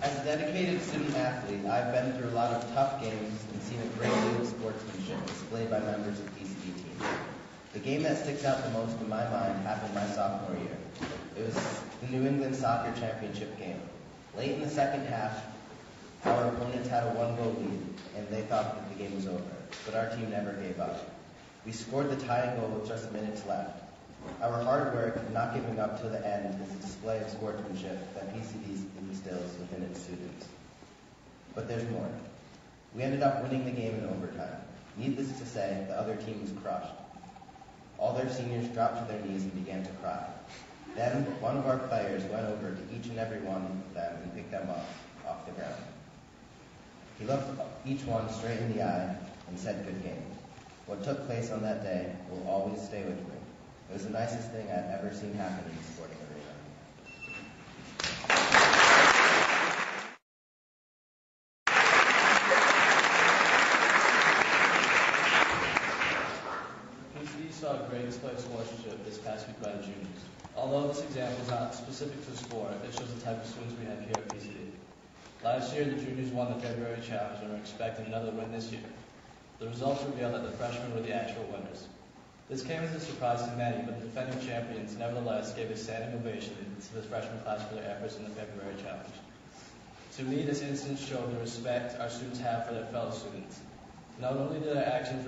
As a dedicated student athlete, I've been through a lot of tough games and seen a great deal of sportsmanship displayed by members of PCD teams. The game that sticks out the most in my mind happened my sophomore year. It was the New England Soccer Championship game. Late in the second half, our opponents had a one-goal lead, and they thought that the game was over, but our team never gave up. We scored the tying goal with just minutes left. Our hard work and not giving up to the end is a display of sportsmanship that PCD instills within its students. But there's more. We ended up winning the game in overtime. Needless to say, the other team was crushed. All their seniors dropped to their knees and began to cry. Then one of our players went over to each and every one of them and picked them up off the ground. He looked each one straight in the eye and said, "Good game." What took place on that day will always stay with me. It was the nicest thing I've ever seen happen in the sporting arena. PCD saw a great display of sportsmanship this past week by the juniors. Although this example is not specific to the sport, it shows the type of students we have here at PCD. Last year, the juniors won the February Challenge and are expecting another win this year. The results reveal that the freshmen were the actual winners. This came as a surprise to many, but the defending champions nevertheless gave a standing ovation to the freshman class for their efforts in the February Challenge. To me, this instance showed the respect our students have for their fellow students. Not only do their actions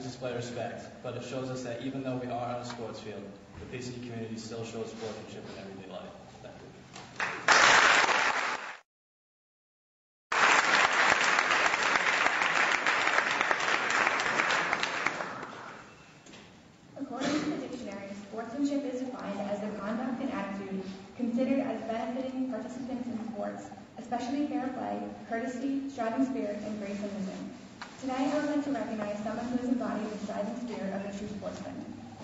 display respect, but it shows us that even though we aren't on a sports field, the PCD community still shows sportsmanship in everyday life. Thank you. According to the dictionary, sportsmanship is defined as the conduct and attitude considered as benefiting participants in sports, especially fair play, courtesy, striving spirit, and grace in wisdom. Today, I would like to recognize someone who has embodied the striving spirit of a true sportsman.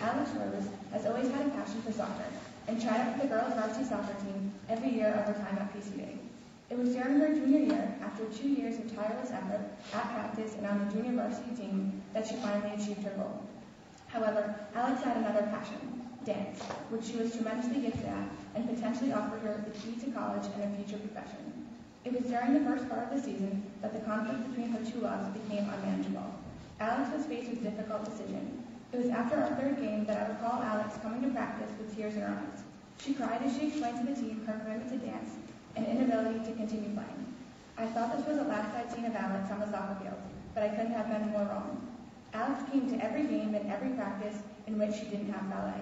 Alex Rose has always had a passion for soccer and tried out for the girls' varsity soccer team every year of her time at PCD. It was during her junior year, after 2 years of tireless effort at practice and on the junior varsity team, that she finally achieved her goal. However, Alex had another passion, dance, which she was tremendously gifted at and potentially offered her the key to college and a future profession. It was during the first part of the season that the conflict between her two loves became unmanageable. Alex was faced with a difficult decision. It was after our third game that I recall Alex coming to practice with tears in her eyes. She cried as she explained to the team her commitment to dance and inability to continue playing. I thought this was the last I'd seen of Alex on the soccer field, but I couldn't have been more wrong. Alex came to every game and every practice in which she didn't have ballet.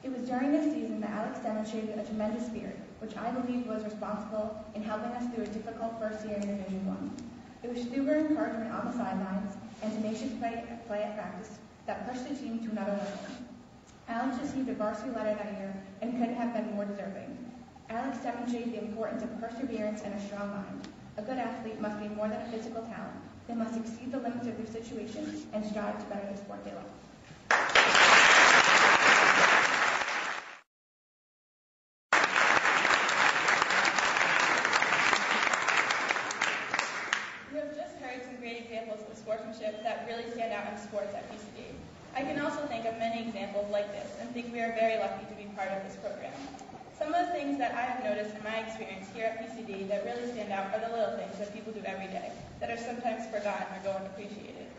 It was during this season that Alex demonstrated a tremendous spirit, which I believe was responsible in helping us through a difficult first year in Division I. It was through her encouragement on the sidelines and tenacious play at practice that pushed the team to another level. Alex received a varsity letter that year and couldn't have been more deserving. Alex demonstrated the importance of perseverance and a strong mind. A good athlete must be more than a physical talent. They must exceed the limits of their situation and strive to better the sport they love. You have just heard some great examples of sportsmanship that really stand out in sports at PCD. I can also think of many examples like this and think we are very lucky to be part of this program. Some of the things that I have noticed in my experience here at PCD that really stand out are the little things that people do every day that are sometimes forgotten or go unappreciated,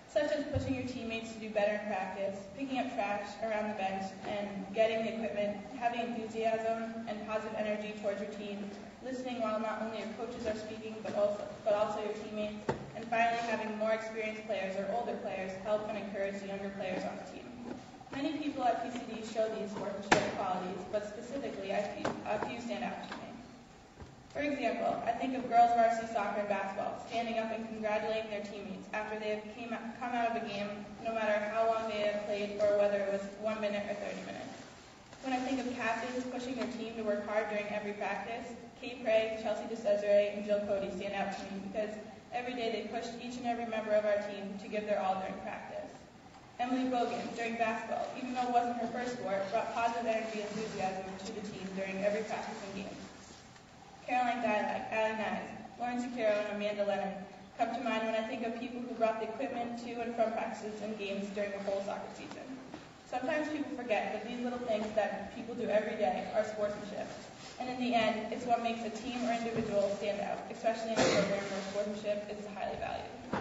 such as pushing your teammates to do better in practice, picking up trash around the bench and getting the equipment, having enthusiasm and positive energy towards your team, listening while not only your coaches are speaking but also your teammates, and finally having more experienced players or older players help and encourage the younger players on the team. Many people at PCD show these sportsmanship qualities, but specifically a few stand out to me. For example, I think of girls varsity soccer and basketball standing up and congratulating their teammates after they have come out of a game, no matter how long they have played or whether it was 1 minute or 30 minutes. When I think of captains pushing their team to work hard during every practice, Kate Prey, Chelsea DeCesare, and Jill Cody stand out to me because every day they pushed each and every member of our team to give their all during practice. Emily Bogan, during basketball, even though it wasn't her first sport, brought positive energy and enthusiasm to the team during every practice and game. Caroline Dialek, Allie Nyes, Lauren Zucchero, and Amanda Leonard come to mind when I think of people who brought the equipment to and from practices and games during the whole soccer season. Sometimes people forget that these little things that people do every day are sportsmanship. And in the end, it's what makes a team or individual stand out, especially in a program where sportsmanship is highly valued.